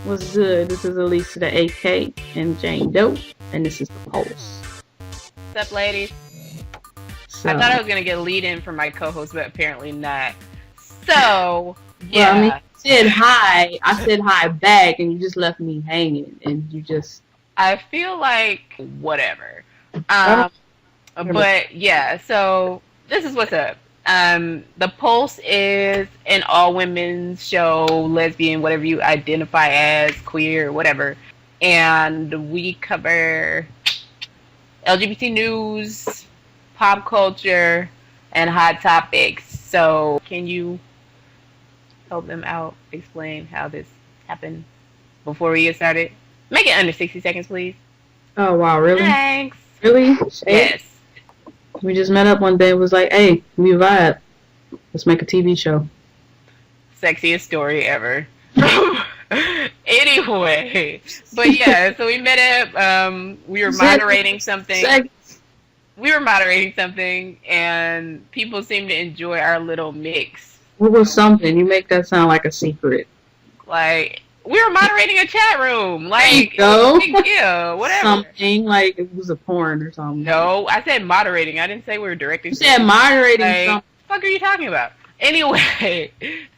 What's good? This is AlyseAK and Jane Doe, and this is the Pulse. What's up, ladies? I thought I So, was gonna get a lead in from my co-host, but apparently not. So, well, I mean, yeah, I said hi back, and you just left me hanging, and you just, I feel like whatever. I don't Um, remember. but yeah, so this is what's up. The Pulse is an all women's show, lesbian, whatever you identify as, queer, whatever, and we cover LGBT news, pop culture, and hot topics. So, can you help them out, explain how this happened before we get started? Make it under 60 seconds, please. Oh, wow, really? Thanks. Really? Shade? Yes. We just met up one day and was like, hey, we vibe. Let's make a TV show. Sexiest story ever. Anyway, but yeah, so we met up. We were moderating something. We were moderating something, and people seemed to enjoy our little mix. What was something? You make that sound like a secret. Like, we were moderating a chat room. There you Like, it was go. a big deal. Whatever. Something like it was a porn or something. No, I said moderating. I didn't say we were directing. You said moderating Like, something. what the fuck are you talking about? Anyway,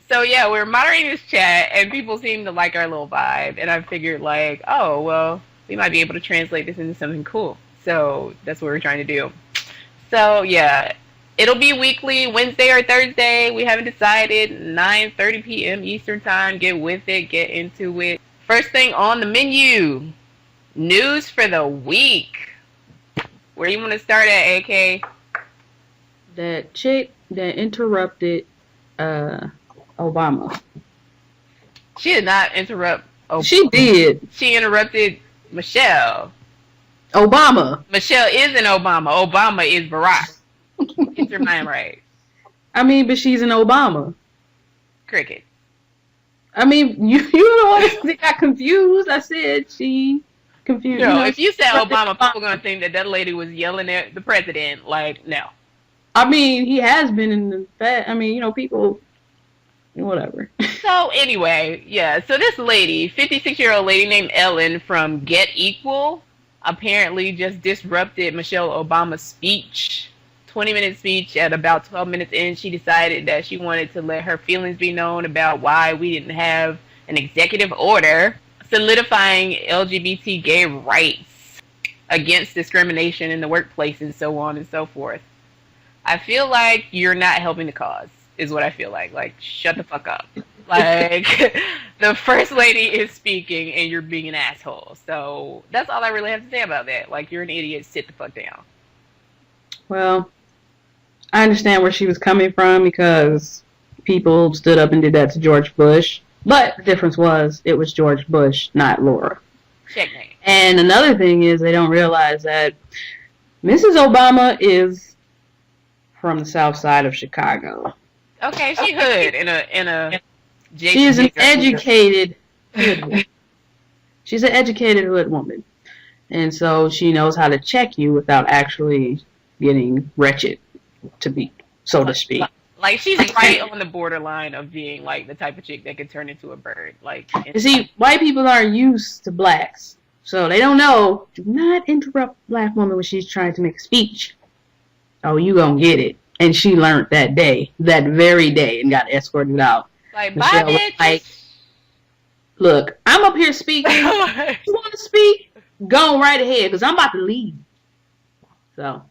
so yeah, we were moderating this chat, and people seemed to like our little vibe, and I figured like, oh, well, we might be able to translate this into something cool. So that's what we're trying to do. So yeah, it'll be weekly, Wednesday or Thursday. We haven't decided. 9:30 p.m. Eastern time. Get with it. Get into it. First thing on the menu, news for the week. Where you want to start at, AK? That chick that interrupted Obama. She did not interrupt Obama. She did. She interrupted Michelle. Obama. Michelle isn't Obama. Obama is Barack. Get your mind right. I mean, but she's an Obama. Cricket. I mean, you the one that got confused. I said she confused. No, You know, if you said Obama, people are going to think that that lady was yelling at the president. Like, no. I mean, he has been in the past. I mean, you know, people, whatever. So, anyway, yeah. So, this lady, 56-year-old lady named Ellen from GetEQUAL, apparently just disrupted Michelle Obama's speech. 20-minute speech. At about 12 minutes in, she decided that she wanted to let her feelings be known about why we didn't have an executive order solidifying LGBT gay rights against discrimination in the workplace and so on and so forth. I feel like you're not helping the cause, is what I feel like. Like, shut the fuck up. Like, the first lady is speaking and you're being an asshole. So, that's all I really have to say about that. Like, you're an idiot, sit the fuck down. Well, I understand where she was coming from because people stood up and did that to George Bush. But the difference was it was George Bush, not Laura. Checkmate. And another thing is they don't realize that Mrs. Obama is from the south side of Chicago. Okay, she hood in a She is an educated hood woman. She's an educated hood woman. And so she knows how to check you without actually getting wretched, to be, so to speak. Like, she's right on the borderline of being, like, the type of chick that could turn into a bird. Like, You see, white people aren't used to blacks. So they don't know, do not interrupt black woman when she's trying to make a speech. Oh, you gonna get it. And she learned that day, that very day, and got escorted out. like, Michelle bye, was bitch. like, look, I'm up here speaking. You want to speak? Go right ahead, because I'm about to leave. So,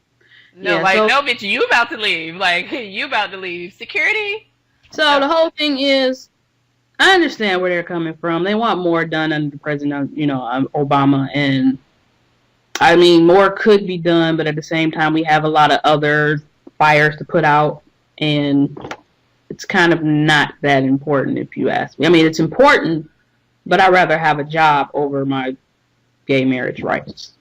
No, yeah, like, so- no, bitch, you about to leave. Like, you about to leave. Security? So the whole thing is, I understand where they're coming from. They want more done under the president, Obama, and I mean, more could be done, but at the same time, we have a lot of other fires to put out, and it's kind of not that important if you ask me. I mean, it's important, but I'd rather have a job over my gay marriage rights.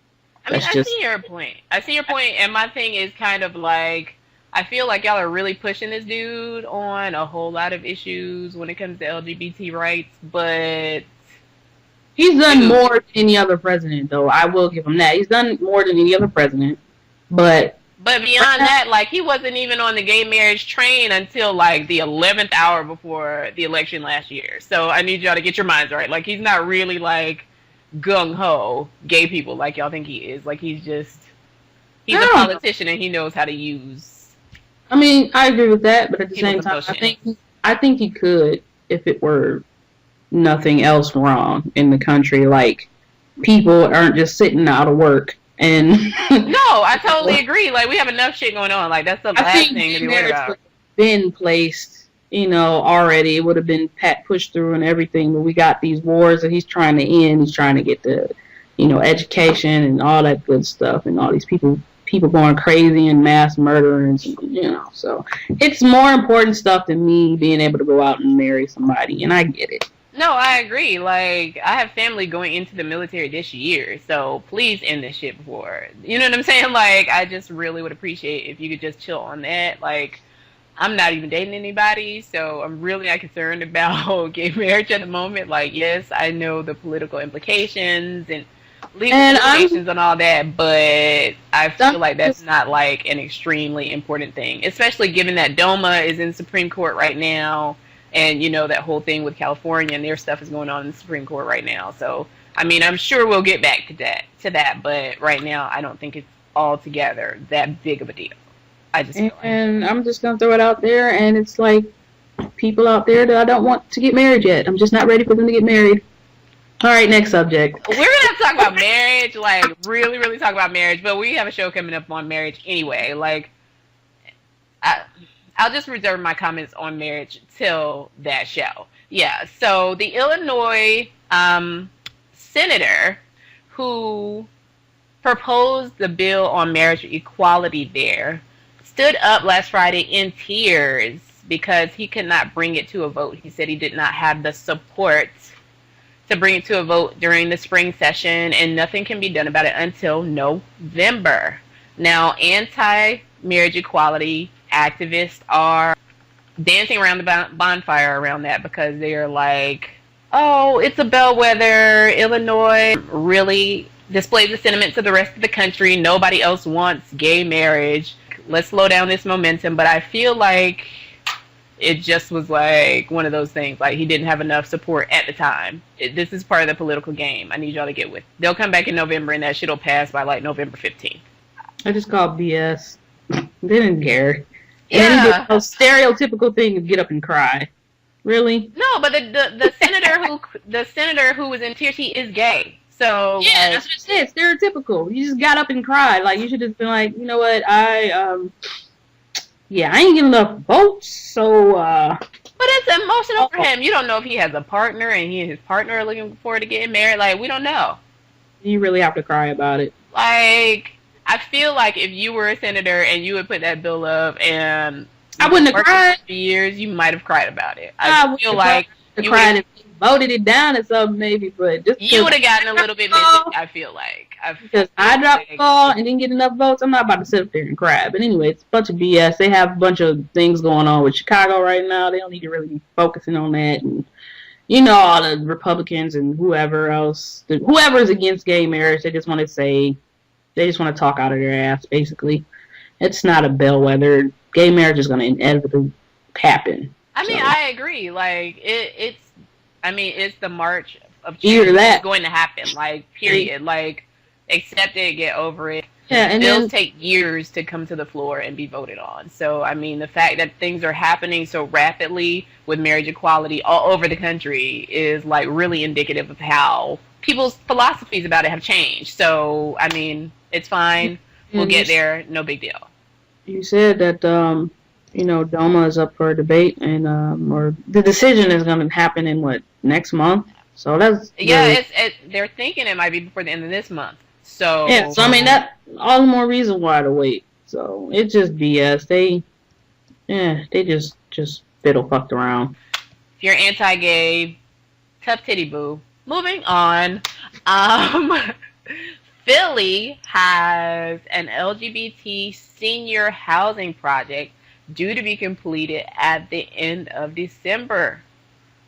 I mean, That's I see your point. I see your point, and my thing is kind of like, I feel like y'all are really pushing this dude on a whole lot of issues when it comes to LGBT rights, but He's done more than any other president, though. I will give him that. He's done more than any other president, but But beyond that, like, he wasn't even on the gay marriage train until like the 11th hour before the election last year. So I need y'all to get your minds right. Like, he's not really like gung ho gay people like y'all think he is. Like, he's a politician and he knows how to use. I mean, I agree with that, but at the same time, I think he could if it were nothing else wrong in the country. Like, people aren't just sitting out of work. And no, I totally agree. Like, we have enough shit going on. Like, that's the last thing to be worried about. Been placed, already. It would have been pushed through and everything. But we got these wars that he's trying to end. He's trying to get the, education and all that good stuff, and all these people going crazy and mass murder, and So it's more important stuff than me being able to go out and marry somebody, and I get it. No, I agree. Like, I have family going into the military this year, so please end this shit before. You know what I'm saying? Like, I just really would appreciate if you could just chill on that. Like, I'm not even dating anybody, so I'm really not concerned about gay marriage at the moment. Like, yes, I know the political implications and legal implications and all that, but I feel like that's not, like, an extremely important thing, especially given that DOMA is in the Supreme Court right now. And, that whole thing with California and their stuff is going on in the Supreme Court right now. So, I mean, I'm sure we'll get back to that. But right now, I don't think it's altogether that big of a deal. I just feel and I'm just going to throw it out there. And it's like people out there that I don't want to get married yet. I'm just not ready for them to get married. All right, next subject. We're going to talk about marriage, like really, really talk about marriage. But we have a show coming up on marriage anyway. Like, I'll just reserve my comments on marriage till that show. Yeah, so the Illinois senator who proposed the bill on marriage equality there stood up last Friday in tears because he could not bring it to a vote. He said he did not have the support to bring it to a vote during the spring session, and nothing can be done about it until November. Now, anti-marriage equality activists are dancing around the bonfire around that because they are like, oh, it's a bellwether. Illinois really displays the sentiments of the rest of the country. Nobody else wants gay marriage. Let's slow down this momentum. But I feel like it just was like one of those things. Like, he didn't have enough support at the time. This is part of the political game. I need y'all to get with. They'll come back in November and that shit will pass by like November 15th. I just call it BS. They didn't care. Yeah. And he did the stereotypical thing of get up and cry. Really? No, but the senator who was in tears, he is gay. So yeah, that's what I said. Stereotypical. You just got up and cried. Like, you should have been like, you know what? I ain't getting enough votes. So But it's emotional for him. You don't know if he has a partner and he and his partner are looking forward to getting married. Like, we don't know. You really have to cry about it. Like, I feel like if you were a senator and you would put that bill up and I wouldn't have cried for years, you might have cried about it. I feel like you cried and voted it down or something, maybe, but just you would have gotten a little bit missing. I feel like because I dropped the ball and didn't get enough votes. I'm not about to sit up there and cry. But anyway, it's a bunch of BS. They have a bunch of things going on with Chicago right now. They don't need to really be focusing on that. And all the Republicans and whoever else, whoever's against gay marriage, they just want to talk out of their ass, basically. It's not a bellwether. Gay marriage is going to inevitably happen. I mean, I agree. Like, it's the march of change that's going to happen. Like, period. Like, accept it, get over it. Yeah, and bills take years to come to the floor and be voted on. So, I mean, the fact that things are happening so rapidly with marriage equality all over the country is, like, really indicative of how people's philosophies about it have changed. So, I mean, it's fine. We'll get there. No big deal. You said that, DOMA is up for a debate, and or the decision is going to happen in next month. So that's they're thinking it might be before the end of this month. So yeah, so I mean that all the more reason why to wait. So it's just BS. They just fiddle fucked around. If you're anti-gay, tough titty boo. Moving on. Philly has an LGBT senior housing project due to be completed at the end of December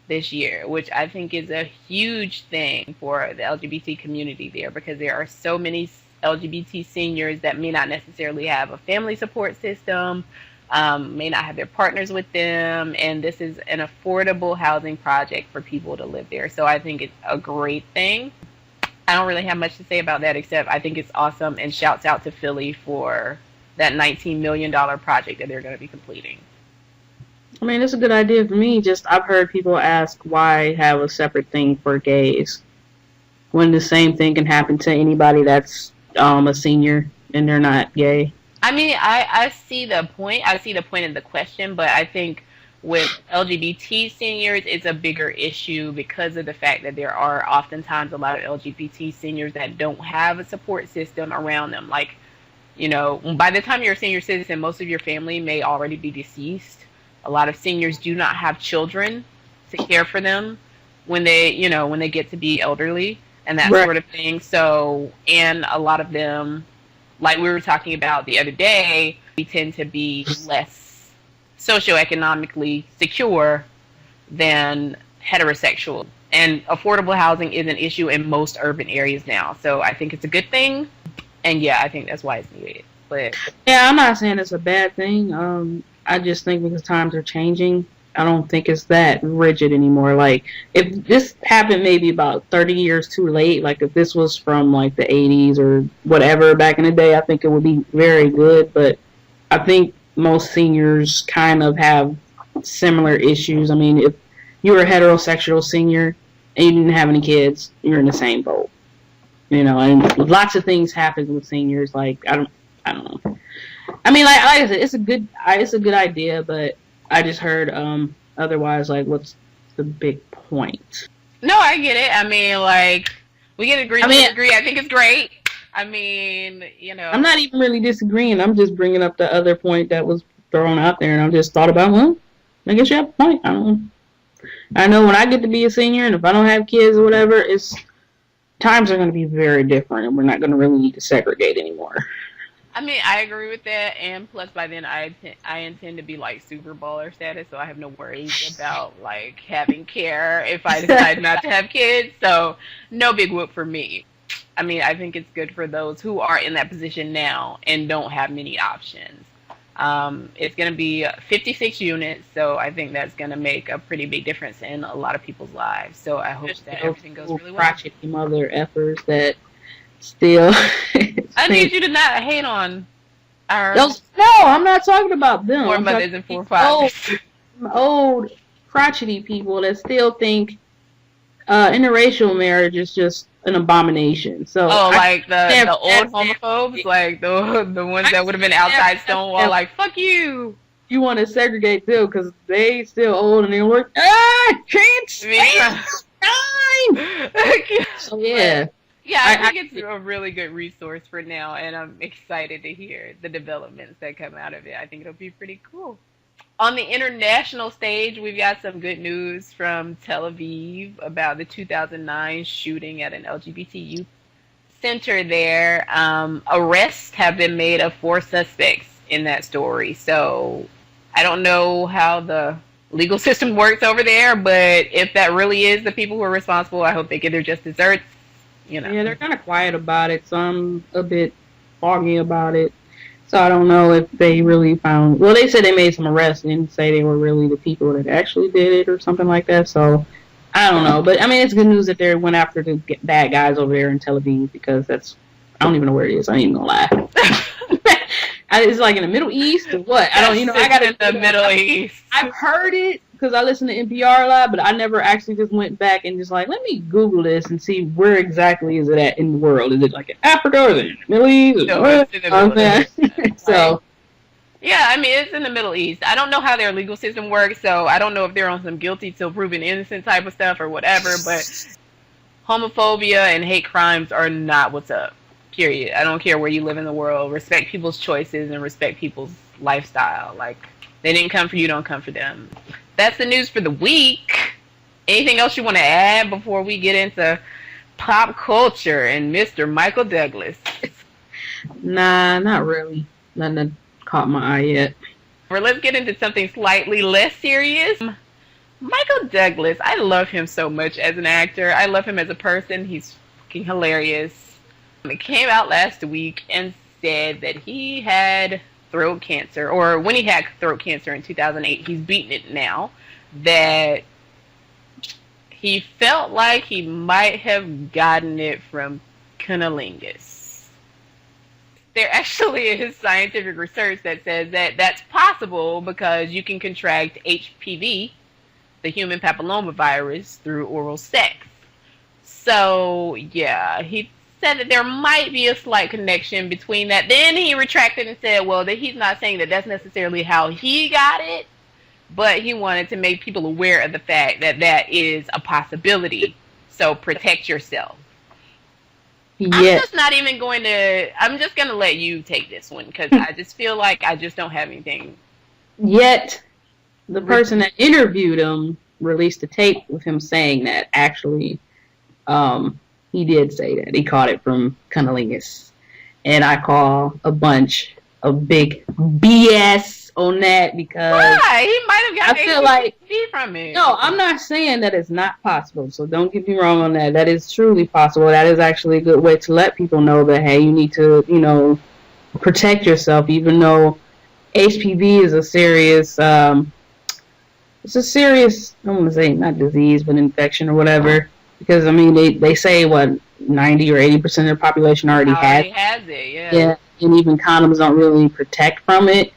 this year, which I think is a huge thing for the LGBT community there because there are so many LGBT seniors that may not necessarily have a family support system, may not have their partners with them, and this is an affordable housing project for people to live there. So I think it's a great thing. I don't really have much to say about that, except I think it's awesome, and shouts out to Philly for that $19 million project that they're going to be completing. I mean, it's a good idea for me. Just I've heard people ask why have a separate thing for gays when the same thing can happen to anybody that's a senior and they're not gay. I mean, I see the point. I see the point of the question, but I think with LGBT seniors, it's a bigger issue because of the fact that there are oftentimes a lot of LGBT seniors that don't have a support system around them. Like, you know, by the time you're a senior citizen, most of your family may already be deceased. A lot of seniors do not have children to care for them when they, you know, when they get to be elderly and that sort of thing. So, and a lot of them, like we were talking about the other day, we tend to be less socioeconomically secure than heterosexual. And affordable housing is an issue in most urban areas now. So I think it's a good thing. And yeah, I think that's why it's needed. But yeah, I'm not saying it's a bad thing. I just think because times are changing, I don't think it's that rigid anymore. Like, if this happened maybe about 30 years too late, like if this was from like the 80s or whatever back in the day, I think it would be very good. But I think most seniors kind of have similar issues. I mean, if you were a heterosexual senior and you didn't have any kids, you're in the same boat. You know, and lots of things happen with seniors. Like, I don't know. I mean, like I said, it's a good idea, but I just heard otherwise. Like, what's the big point? No, I get it. I mean, like, we can agree. I think it's great. I mean, you know, I'm not even really disagreeing. I'm just bringing up the other point that was thrown out there, and I just thought about, well, I guess you have a point. I know when I get to be a senior, and if I don't have kids or whatever, times are going to be very different, and we're not going to really need to segregate anymore. I mean, I agree with that, and plus by then I intend to be like Super Baller status, so I have no worries about like having care if I decide not to have kids, so no big whoop for me. I mean, I think it's good for those who are in that position now and don't have many options. It's going to be 56 units, so I think that's going to make a pretty big difference in a lot of people's lives, so I hope that everything goes really well. Crotchety mother effers that still... I need you to not hate on our... No, I'm not talking about them. Four mothers and four fathers. Old crotchety people that still think interracial marriage is just an abomination. So like the old homophobes, like the ones that would have been outside Stonewall, like, fuck you. You want to segregate them because they still old and they're like, can't stand time. So yeah. Yeah, I think it's a really good resource for now, and I'm excited to hear the developments that come out of it. I think it'll be pretty cool. On the international stage, we've got some good news from Tel Aviv about the 2009 shooting at an LGBT youth center there. Arrests have been made of 4 suspects in that story. So I don't know how the legal system works over there, but if that really is the people who are responsible, I hope they get their just desserts. You know. Yeah, they're kind of quiet about it, so I'm a bit foggy about it. So I don't know if they really found... Well, they said they made some arrests and didn't say they were really the people that actually did it or something like that. So I don't know. But, I mean, it's good news that they went after the bad guys over there in Tel Aviv because that's... I don't even know where it is. I ain't even gonna lie. It's like in the Middle East or what? I don't... You know, I got in the Middle East. I've heard it because I listen to NPR a lot, but I never actually just went back and just like, let me Google this and see where exactly is it at in the world. Is it like in Africa or is it in the Middle East? No, it's in the Middle East. So, yeah, I mean, it's in the Middle East. I don't know how their legal system works, so I don't know if they're on some guilty till proven innocent type of stuff or whatever, but homophobia and hate crimes are not what's up, period. I don't care where you live in the world. Respect people's choices and respect people's lifestyle. Like, they didn't come for you, don't come for them. That's the news for the week. Anything else you want to add before we get into pop culture and Mr. Michael Douglas? Nah, not really. Nothing that caught my eye yet. Or let's get into something slightly less serious. Michael Douglas, I love him so much as an actor. I love him as a person. He's fucking hilarious. It came out last week and said that he had throat cancer, or when he had throat cancer in 2008, he's beaten it now, that he felt like he might have gotten it from cunnilingus. There actually is scientific research that says that that's possible because you can contract HPV, the human papillomavirus, through oral sex. So, yeah, he said that there might be a slight connection between that. Then he retracted and said, well, that he's not saying that that's necessarily how he got it, but he wanted to make people aware of the fact that that is a possibility. So protect yourself. Yes. I'm just going to let you take this one because I just feel like I just don't have anything. Yet, the person that interviewed him released a tape with him saying that actually he did say that. He caught it from cunnilingus. And I call a bunch of big BS on that because why? He might have gotten HPV from it. No, I'm not saying that it's not possible. So don't get me wrong on that. That is truly possible. That is actually a good way to let people know that, hey, you need to, protect yourself, even though HPV is a serious, I'm going to say not disease, but infection or whatever. Because, I mean, they say, 90 or 80% of the population already has it, yeah. Yeah, and even condoms don't really protect from it.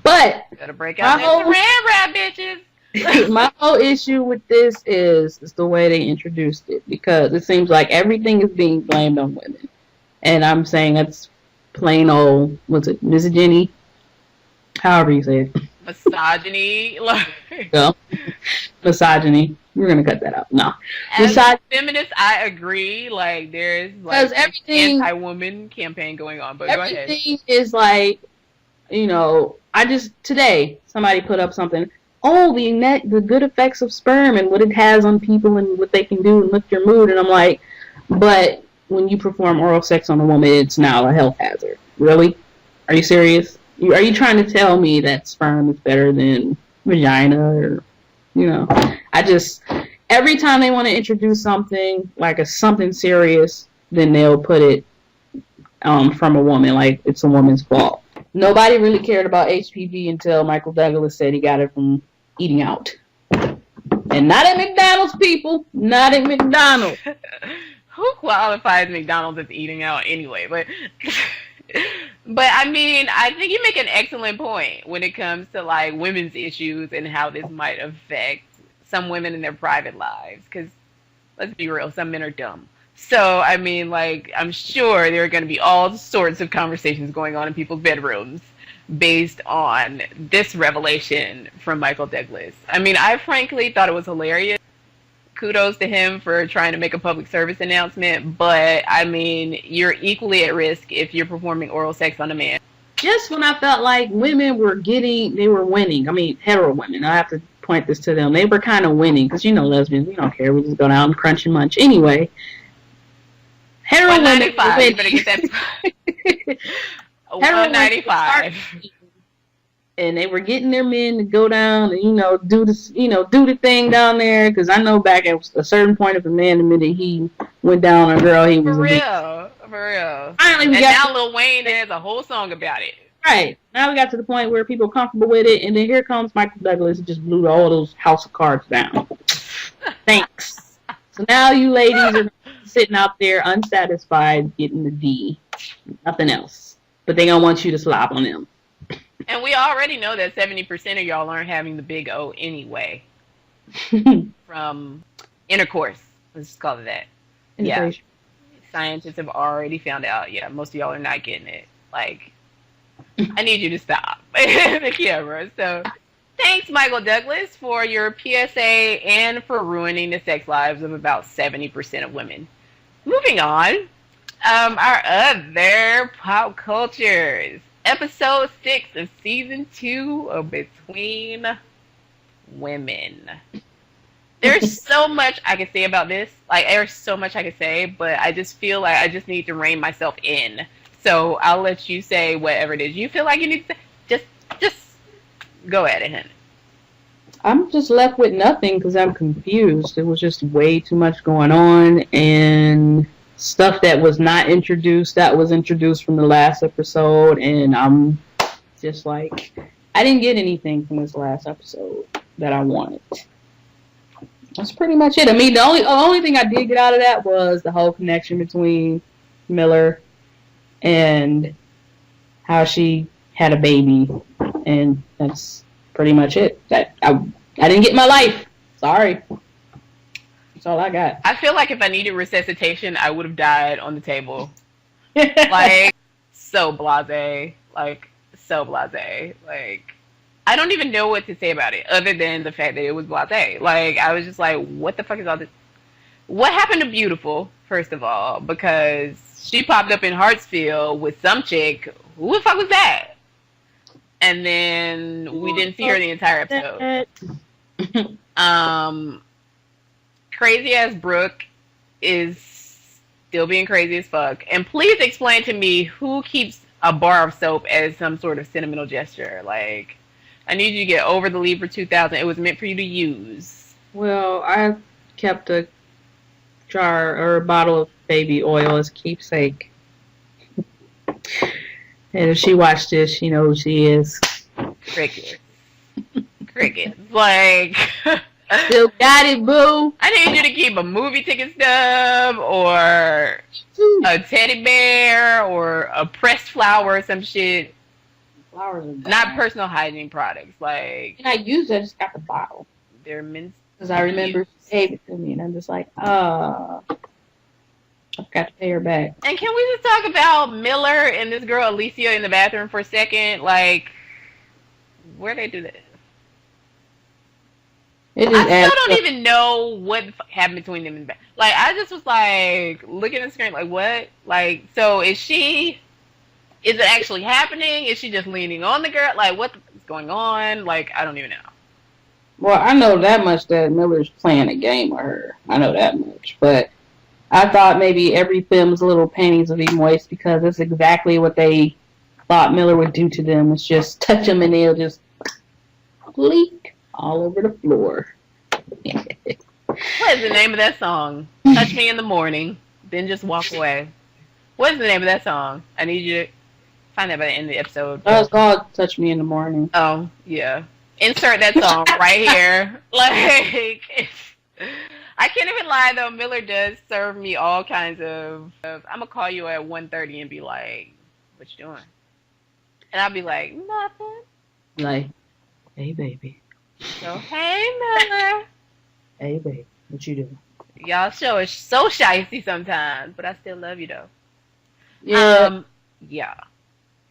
But gotta break out the saran wrap, bitches. My whole issue with this is the way they introduced it, because it seems like everything is being blamed on women. And I'm saying that's plain old, misogyny? However you say it. Misogyny. No. Misogyny. We're going to cut that out. No. As a feminist, I agree. Like, there's like everything, anti-woman campaign going on. But go ahead. Everything is like, today, somebody put up something, the good effects of sperm and what it has on people and what they can do and lift your mood. And I'm like, but when you perform oral sex on a woman, it's now a health hazard. Really? Are you serious? Are you trying to tell me that sperm is better than vagina or, every time they want to introduce something, like something serious, then they'll put it from a woman, like it's a woman's fault. Nobody really cared about HPV until Michael Douglas said he got it from eating out. And not at McDonald's, people. Not at McDonald's. Who qualifies McDonald's as eating out anyway? But I mean, I think you make an excellent point when it comes to like women's issues and how this might affect some women in their private lives. Because let's be real, some men are dumb. So, I mean, like, I'm sure there are going to be all sorts of conversations going on in people's bedrooms based on this revelation from Michael Douglas. I mean, I frankly thought it was hilarious. Kudos to him for trying to make a public service announcement, but, I mean, you're equally at risk if you're performing oral sex on a man. Just when I felt like women they were winning. I mean, hetero women. I have to point this to them. They were kind of winning, because, lesbians, we don't care. We just go down and crunch and munch. Anyway. Hetero women, you better get that. 195. And they were getting their men to go down and do the thing down there. Because I know back at a certain point, if a man admitted he went down on a girl, he was for real. Finally, now Lil Wayne has a whole song about it. Right. Now we got to the point where people are comfortable with it, and then here comes Michael Douglas and just blew all those house of cards down. Thanks. So now you ladies are sitting out there unsatisfied getting the D. Nothing else. But they don't want you to slap on them. And we already know that 70% of y'all aren't having the big O anyway. From intercourse. Let's just call it that. Yeah. Scientists have already found out, most of y'all are not getting it. Like, I need you to stop the camera. So, thanks, Michael Douglas, for your PSA and for ruining the sex lives of about 70% of women. Moving on, our other pop cultures. Episode 6 of Season 2 of Between Women. There's so much I can say about this. Like, there's so much I can say, but I just feel like I just need to rein myself in. So I'll let you say whatever it is you feel like you need to say. Just go at it, honey. I'm just left with nothing because I'm confused. It was just way too much going on, and stuff that was not introduced, that was introduced from the last episode, and I'm just like, I didn't get anything from this last episode that I wanted. That's pretty much it. I mean, the only thing I did get out of that was the whole connection between Miller and how she had a baby, and that's pretty much it. That I didn't get my life. Sorry. That's all I got. I feel like if I needed resuscitation, I would have died on the table. Like, so blasé. Like, so blasé. Like, I don't even know what to say about it other than the fact that it was blasé. Like, I was just like, what the fuck is all this? What happened to Beautiful, first of all? Because she popped up in Hartsfield with some chick. Who the fuck was that? And then we didn't see her the entire episode. Crazy ass Brooke is still being crazy as fuck. And please explain to me who keeps a bar of soap as some sort of sentimental gesture. Like, I need you to get over the Libra 2000. It was meant for you to use. Well, I kept a jar or a bottle of baby oil as keepsake. And if she watched this, she knows who she is. Cricket. Cricket. Like... Still got it, boo. I need you to keep a movie ticket stub or a teddy bear or a pressed flower or some shit. Flowers are not personal hygiene products. Like, and I used it, I just got the bottle. They're meant because I remember she gave it to me, and I'm just like, I've got to pay her back. And can we just talk about Miller and this girl Alicia in the bathroom for a second? Like, where they do that? I still don't even know what happened between them. Like, I just was like, looking at the screen, like, what? Like, so is it actually happening? Is she just leaning on the girl? Like, what is going on? Like, I don't even know. Well, I know that much that Miller's playing a game with her. I know that much. But I thought maybe every film's little panties would be moist because that's exactly what they thought Miller would do to them, was just touch them and they'll just leak all over the floor. What is the name of that song? Touch Me in the Morning, Then Just Walk Away. What is the name of that song? I need you to find that by the end of the episode. Oh, it's called Touch Me in the Morning. Oh, yeah. Insert that song right here. Like, I can't even lie, though. Miller does serve me all kinds of I'm going to call you at 1:30 and be like, what you doing? And I'll be like, nothing. Like, hey, baby. So, hey, Miller. Hey, baby. What you doing? Y'all show is so shicey sometimes, but I still love you, though. Yeah. Yeah.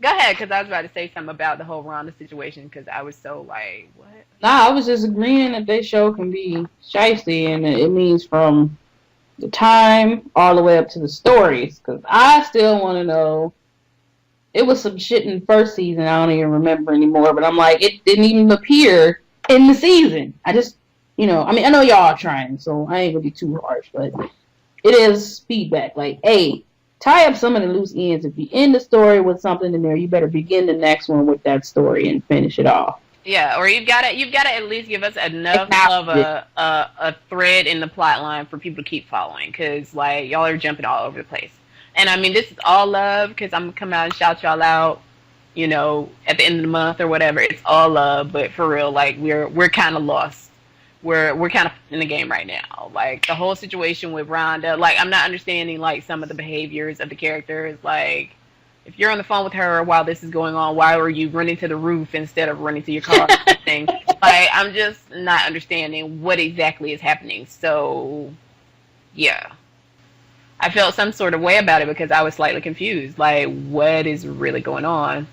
Go ahead, because I was about to say something about the whole Rhonda situation, because I was so like, what? Nah, I was just agreeing that they show can be shicey, and it means from the time all the way up to the stories, because I still want to know. It was some shit in the first season I don't even remember anymore, but I'm like, it didn't even appear in the season. I just, I mean, I know y'all are trying, so I ain't gonna be too harsh, but it is feedback. Like, hey, tie up some of the loose ends. If you end the story with something in there, you better begin the next one with that story and finish it off. Yeah, or you've got to at least give us enough of a thread in the plot line for people to keep following, because like y'all are jumping all over the place. And I mean, this is all love, because I'm gonna come out and shout y'all out, at the end of the month or whatever. It's all love, but for real, like we're kind of lost. We're kind of in the game right now. Like the whole situation with Rhonda, like I'm not understanding like some of the behaviors of the characters. Like if you're on the phone with her while this is going on, why were you running to the roof instead of running to your car? Thing. Like I'm just not understanding what exactly is happening. So yeah. I felt some sort of way about it because I was slightly confused. Like, what is really going on?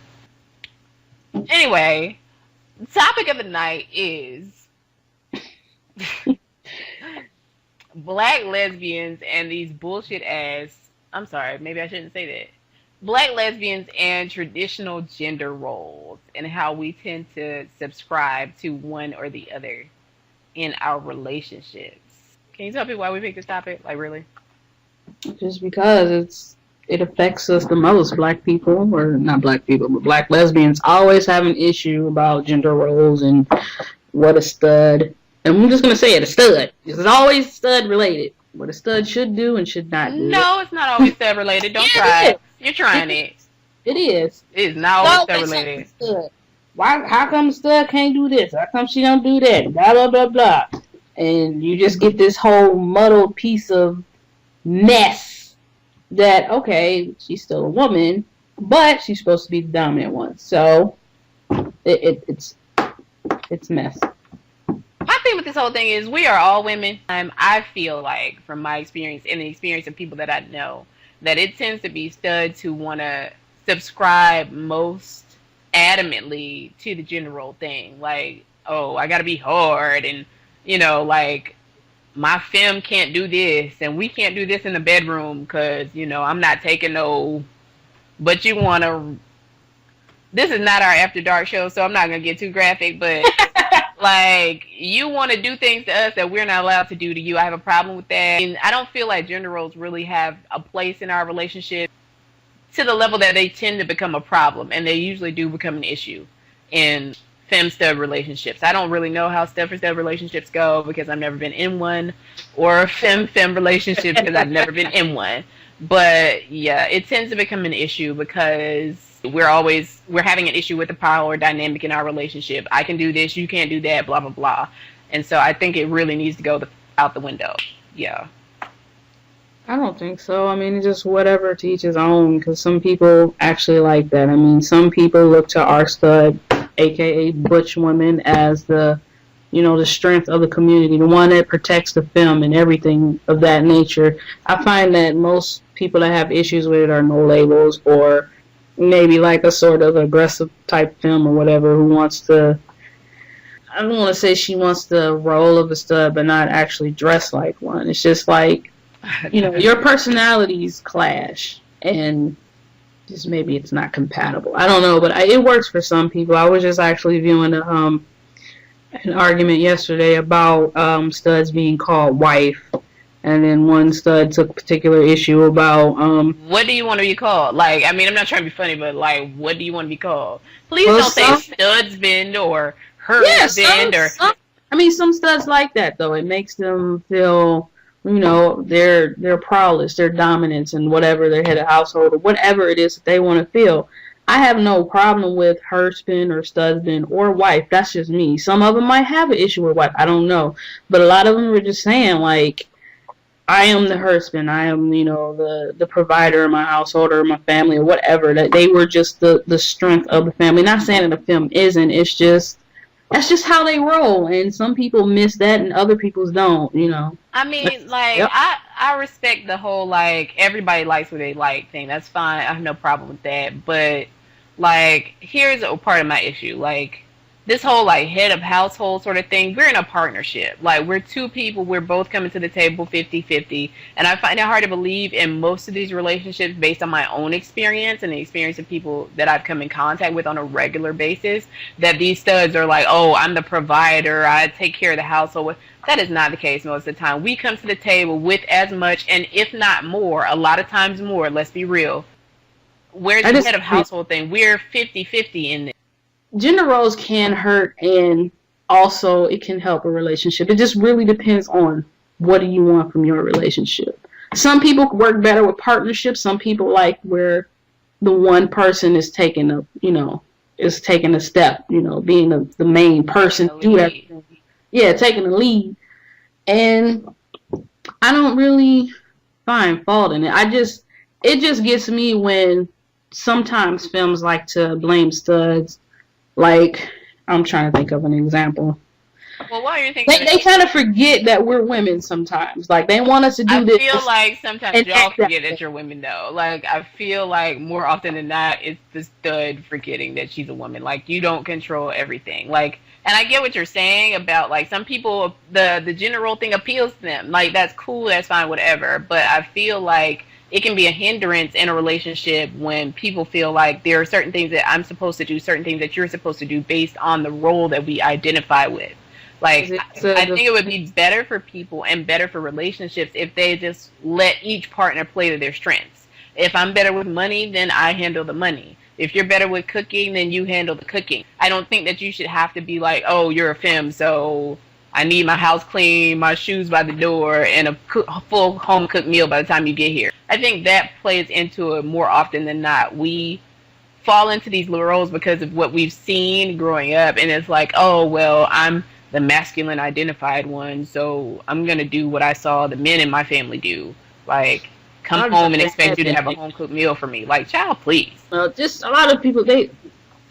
Anyway, the topic of the night is black lesbians and these bullshit ass... I'm sorry, maybe I shouldn't say that. Black lesbians and traditional gender roles and how we tend to subscribe to one or the other in our relationships. Can you tell me why we picked this topic? Like, really? Just because it affects us the most. Black people, or not black people, but black lesbians always have an issue about gender roles and what a stud. And I'm just going to say it, a stud. It's always stud related. what a stud should do and should not do. No, it's not always stud related. Don't try it. You're trying it. It is. It is not always stud related. Why? How come stud can't do this? How come she don't do that? Blah blah blah blah. And you just get this whole muddled piece of mess that, okay, she's still a woman, but she's supposed to be the dominant one. So it's mess. My thing with this whole thing is we are all women. I feel like, from my experience and the experience of people that I know, that it tends to be studs who want to subscribe most adamantly to the gender role thing. Like, oh, I got to be hard, and, you know, like, my femme can't do this, and we can't do this in the bedroom because, you know, I'm not taking no, but you want to, this is not our After Dark show, so I'm not going to get too graphic, but, like, you want to do things to us that we're not allowed to do to you. I have a problem with that. And I don't feel like gender roles really have a place in our relationship to the level that they tend to become a problem, and they usually do become an issue in femme-stud relationships. I don't really know how stud-for-stud relationships go because I've never been in one, or a femme-femme relationship because I've never been in one. But yeah, it tends to become an issue because we're having an issue with the power dynamic in our relationship. I can do this, you can't do that, blah, blah, blah. And so I think it really needs to go out the window. Yeah. I don't think so. I mean, it's just whatever, to each his own, because some people actually like that. I mean, some people look to our stud, aka butch women, as the, you know, the strength of the community, the one that protects the femme and everything of that nature. I find that most people that have issues with it are no labels, or maybe like a sort of aggressive type femme or whatever, who wants to, I don't want to say she wants the role of a stud, but not actually dress like one. It's just like, you know, your personalities clash, and just maybe it's not compatible. I don't know, but it works for some people. I was just actually viewing an argument yesterday about studs being called wife, and then one stud took particular issue about what do you want to be called? Like, I mean, I'm not trying to be funny, but like, what do you want to be called? Please don't say studsbend or husband I mean, some studs like that though. It makes them feel, you know, their prowess, their dominance, and whatever, their head of household, or whatever it is that they want to feel. I have no problem with husband or studband or wife. That's just me. Some of them might have an issue with wife. I don't know. But a lot of them are just saying, like, I am the husband. I am, you know, the provider of my household or my family or whatever. That they were just the strength of the family. Not saying that the film isn't. It's just, that's just how they roll, and some people miss that and other people don't, you know. I mean, like, yep. I respect the whole, like, everybody likes what they like thing. That's fine. I have no problem with that. But, like, here's a part of my issue. Like, this whole, like, head of household sort of thing, we're in a partnership. Like, we're two people. We're both coming to the table 50-50. And I find it hard to believe in most of these relationships based on my own experience and the experience of people that I've come in contact with on a regular basis, that these studs are like, oh, I'm the provider. I take care of the household. That is not the case most of the time. We come to the table with as much, and if not more, a lot of times more, let's be real. Where's the head of household thing? We're 50-50 in this. Gender roles can hurt, and also it can help a relationship. It just really depends on what do you want from your relationship. Some people work better with partnerships. Some people like where the one person is taking a, you know, is taking a step, you know, being the main person, do everything. Yeah, taking the lead. And I don't really find fault in it. It just gets me when sometimes films like to blame studs. Like, I'm trying to think of an example. Well, while you're thinking, they kind of forget that we're women sometimes. Like, they want us to do this. I feel like sometimes y'all forget that you're women, though. Like, I feel like more often than not, it's the stud forgetting that she's a woman. Like, you don't control everything. Like, and I get what you're saying about, like, some people, the gender role thing appeals to them. Like, that's cool, that's fine, whatever. But I feel like it can be a hindrance in a relationship when people feel like there are certain things that I'm supposed to do, certain things that you're supposed to do based on the role that we identify with. Like, I think it would be better for people and better for relationships if they just let each partner play to their strengths. If I'm better with money, then I handle the money. If you're better with cooking, then you handle the cooking. I don't think that you should have to be like, oh, you're a femme, so I need my house clean, my shoes by the door, and a full home cooked meal by the time you get here. I think that plays into it more often than not. We fall into these roles because of what we've seen growing up, and it's like, oh, well, I'm the masculine identified one, so I'm going to do what I saw the men in my family do. Like, come home and expect you to have a home cooked meal for me. Like, child, please. Well, just a lot of people,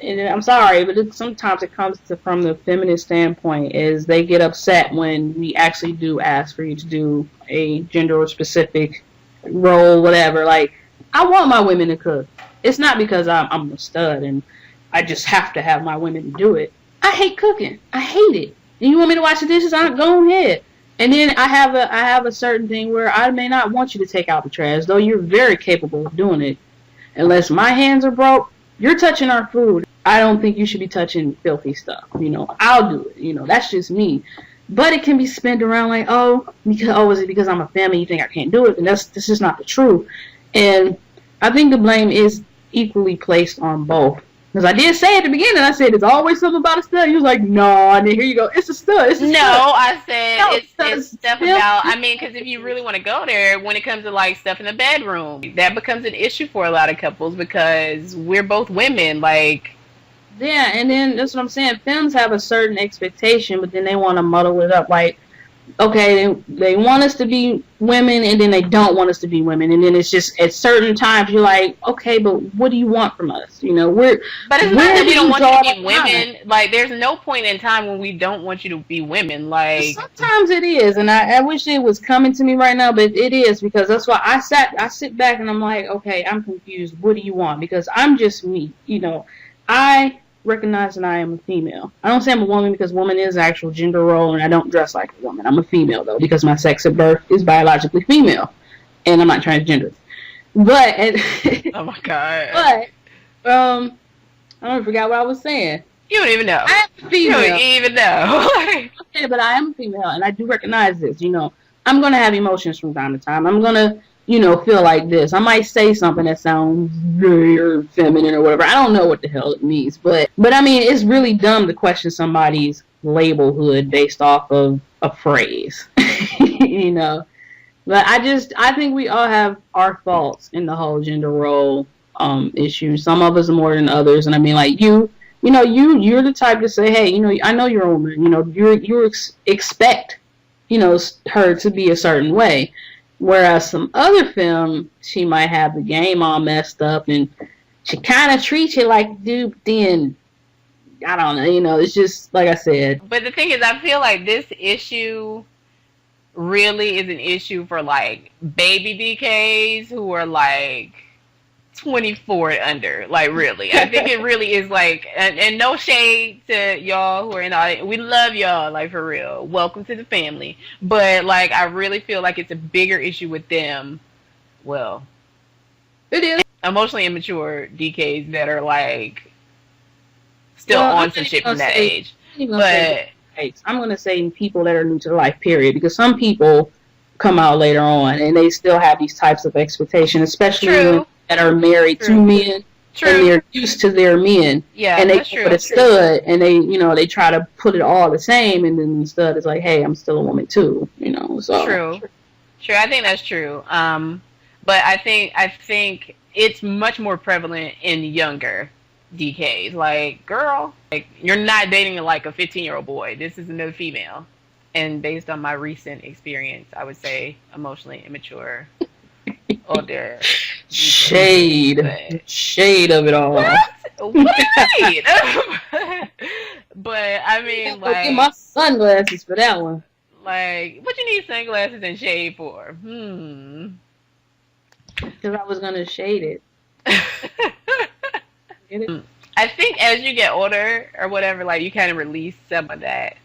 and I'm sorry, but sometimes it comes from the feminist standpoint, is they get upset when we actually do ask for you to do a gender-specific role, whatever. Like, I want my women to cook. It's not because I'm a stud and I just have to have my women do it. I hate cooking. I hate it. And you want me to wash the dishes? Go ahead. And then I have a certain thing where I may not want you to take out the trash, though you're very capable of doing it. Unless my hands are broke, you're touching our food. I don't think you should be touching filthy stuff. I'll do it. That's just me. But it can be spent around like, is it because I'm a family you think I can't do it? And this is not the truth. And I think the blame is equally placed on both. Because I did say at the beginning, I said, it's always something about a stud. He was like, no, and then here you go, it's a stud. It's a stud. I said it's stuff about, because if you really want to go there, when it comes to like stuff in the bedroom, that becomes an issue for a lot of couples because we're both women, like. Yeah, and then that's what I'm saying. Femmes have a certain expectation, but then they want to muddle it up. Like, okay, they want us to be women, and then they don't want us to be women, and then it's just at certain times you're like, okay, but what do you want from us? But it's not that we don't want you to be women. Like, there's no point in time when we don't want you to be women. Like, sometimes it is, and I wish it was coming to me right now, but it is, because that's why I sit back and I'm like, okay, I'm confused. What do you want? Because I'm just me. I recognize that I am a female. I don't say I'm a woman because woman is an actual gender role, and I don't dress like a woman. I'm a female, though, because my sex at birth is biologically female, and I'm not transgender. But oh my god! But I don't forgot what I was saying. You don't even know. I am a female. You don't even know. Okay, but I am a female, and I do recognize this. I'm gonna have emotions from time to time. I'm gonna feel like this. I might say something that sounds very feminine or whatever. I don't know what the hell it means. But I mean, it's really dumb to question somebody's labelhood based off of a phrase. But I think we all have our faults in the whole gender role issue. Some of us more than others. And I mean, like you're the type to say, hey, I know you're a woman. You expect, her to be a certain way. Whereas some other film, she might have the game all messed up, and she kind of treats you like, dude, then, I don't know, it's just, like I said. But the thing is, I feel like this issue really is an issue for, like, baby DKs who are, like, 24 and under. Like, really. I think it really is, like, and no shade to y'all who are in the audience. We love y'all, like, for real. Welcome to the family. But, like, I really feel like it's a bigger issue with them. Well, it is. Emotionally immature DKs that are, like, still on some shit from that age. But I'm going to say people that are new to life, period. Because some people come out later on, and they still have these types of expectations, especially when that are married to men, and they're used to their men, and they put a stud, and they try to put it all the same, and then the stud is like, hey, I'm still a woman too, so. True, I think that's true, but I think it's much more prevalent in younger DKs, like, girl, like, you're not dating like a 15-year-old boy, this is another female, and based on my recent experience, I would say emotionally immature. Older. Shade of it all. What? Wait. But I mean, like, get my sunglasses for that one. Like, what you need sunglasses and shade for? Because I was gonna shade it. Get it? I think as you get older or whatever, like, you kind of release some of that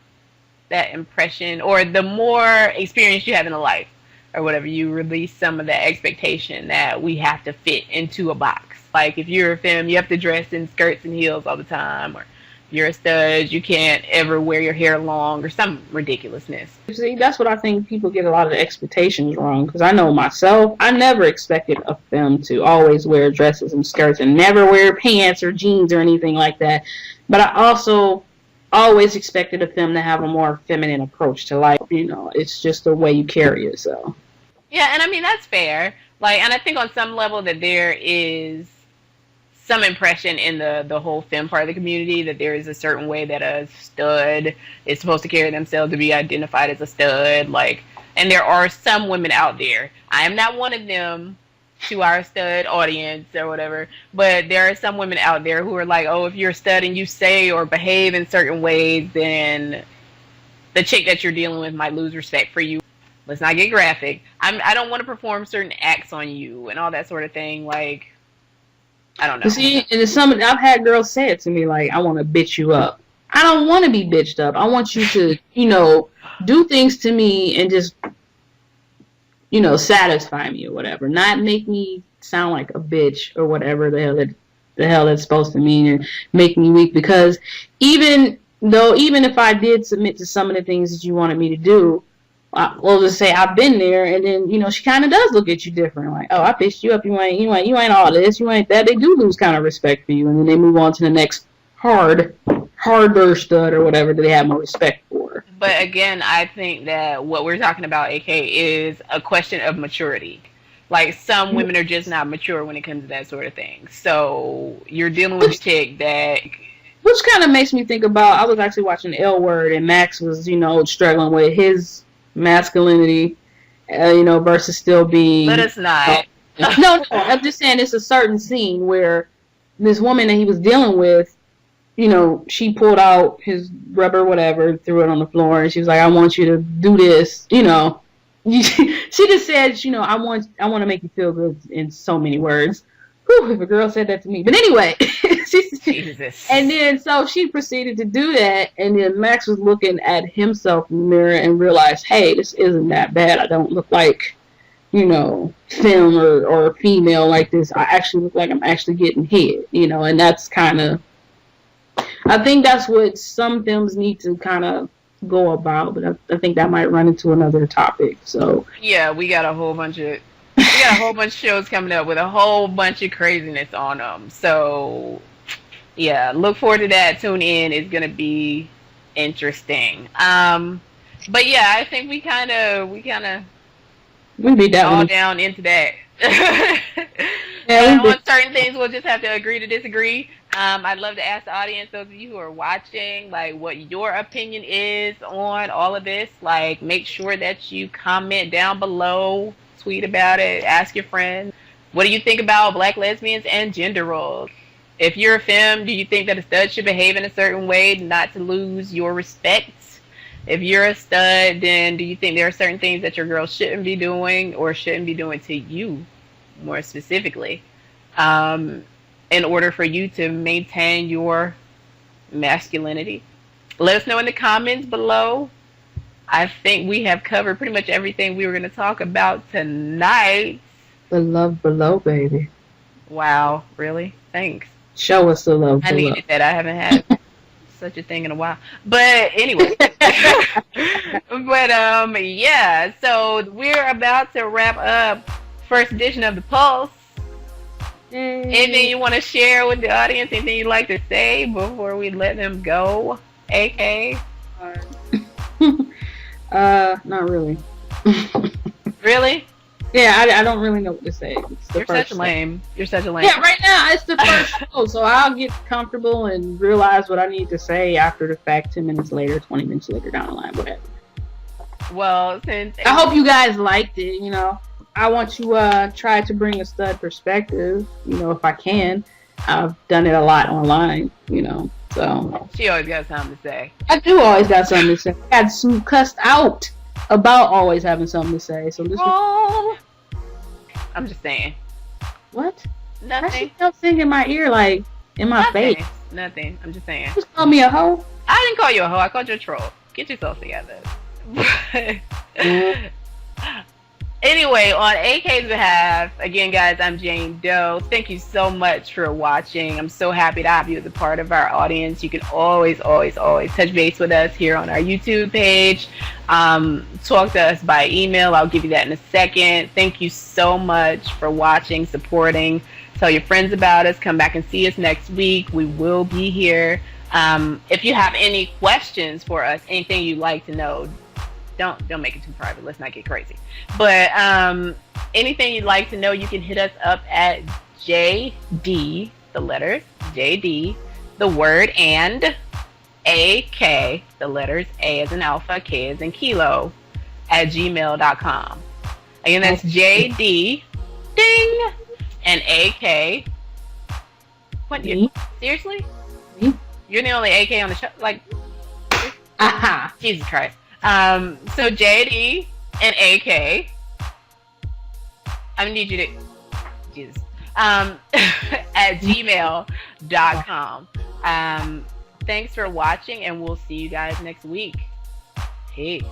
impression, or the more experience you have in a life, or whatever, you release some of that expectation that we have to fit into a box. Like, if you're a femme, you have to dress in skirts and heels all the time, or if you're a stud, you can't ever wear your hair long, or some ridiculousness. See, that's what I think people get a lot of the expectations wrong, because I know myself, I never expected a femme to always wear dresses and skirts and never wear pants or jeans or anything like that. But I also always expected of them to have a more feminine approach to life. You know, it's just the way you carry yourself. Yeah, and I mean that's fair. Like, and I think on some level that there is some impression in the whole femme part of the community that there is a certain way that a stud is supposed to carry themselves to be identified as a stud. Like, and there are some women out there. I am not one of them, to our stud audience or whatever, but there are some women out there who are like, oh, if you're a stud and you say or behave in certain ways, then the chick that you're dealing with might lose respect for you. Let's not get graphic. I don't want to perform certain acts on you and all that sort of thing. Like, I don't know. See, and it's something I've had girls say it to me, like, I want to bitch you up. I don't want to be bitched up. I want you to, you know, do things to me and just, you know, satisfy me or whatever. Not make me sound like a bitch or whatever the hell that's supposed to mean, and make me weak. Because even if I did submit to some of the things that you wanted me to do, we'll just say I've been there, and then, you know, she kind of does look at you different, like, oh, I pissed you up, you ain't all this, you ain't that. They do lose kind of respect for you, and then they move on to the next harder stud or whatever that they have more respect for. But again, I think that what we're talking about, AK, is a question of maturity. Like, some women are just not mature when it comes to that sort of thing. So you're dealing with a chick that... Which kind of makes me think about, I was actually watching L Word, and Max was, you know, struggling with his masculinity, you know, versus still being... Let us not. No, I'm just saying it's a certain scene where this woman that he was dealing with, you know, she pulled out his rubber whatever, threw it on the floor, and she was like, I want you to do this, you know. She just said, you know, I want to make you feel good in so many words. Whew, if a girl said that to me. But anyway, Jesus. And then so she proceeded to do that, and then Max was looking at himself in the mirror and realized, hey, this isn't that bad. I don't look like, you know, femme or female like this. I actually look like I'm actually getting hit, you know, and that's kind of, I think that's what some films need to kind of go about, but I think that might run into another topic. So yeah, we got a whole bunch of shows coming up with a whole bunch of craziness on them. So yeah, look forward to that. Tune in. It's gonna be interesting. But yeah, I think we kind of beat that all one down into that. Yeah, on certain things, we'll just have to agree to disagree. I'd love to ask the audience, those of you who are watching, like, what your opinion is on all of this. Like, make sure that you comment down below, tweet about it, ask your friends. What do you think about black lesbians and gender roles? If you're a femme, do you think that a stud should behave in a certain way not to lose your respect? If you're a stud, then do you think there are certain things that your girl shouldn't be doing or shouldn't be doing to you, more specifically, in order for you to maintain your masculinity? Let us know in the comments below. I think we have covered pretty much everything we were going to talk about tonight. The love below, baby. Wow, really? Thanks. Show us the love below. I needed that. I haven't had such a thing in a while. But anyway. Yeah, so we're about to wrap up first edition of The Pulse. Yay. Anything you want to share with the audience? Anything you'd like to say before we let them go? AK? Not really. Really? Yeah, I don't really know what to say. You're such a lame. You're such a lame. Yeah, right now it's the first show, so I'll get comfortable and realize what I need to say after the fact, 10 minutes later, 20 minutes later down the line, whatever. Well, since I hope you guys liked it, you know. I want to try to bring a stud perspective, you know, if I can. I've done it a lot online, you know, so. She always got something to say. I do always got something to say. I had Sue cussed out about always having something to say, so this Oh, I'm just saying. What? Nothing. Why she kept singing in my ear, like, in my face? Nothing. I'm just saying. You just called me a hoe? I didn't call you a hoe. I called you a troll. Get yourself together. Anyway, on AK's behalf, again, guys, I'm Jain Deaux. Thank you so much for watching. I'm so happy to have you as a part of our audience. You can always touch base with us here on our YouTube page. Talk to us by email. I'll give you that in a second. Thank you so much for watching, supporting. Tell your friends about us. Come back and see us next week. We will be here. If you have any questions for us, anything you'd like to know, don't make it too private. Let's not get crazy. But anything you'd like to know, you can hit us up at JD, the letters JD, the word and AK, the letters A as in alpha, K as in kilo, at gmail.com. Again, that's JD, ding, and AK. What? Seriously? You're the only AK on the show? Like, Jesus Christ. So JD and AK. I need you to, Jesus, at gmail.com. Thanks for watching, and we'll see you guys next week. Peace.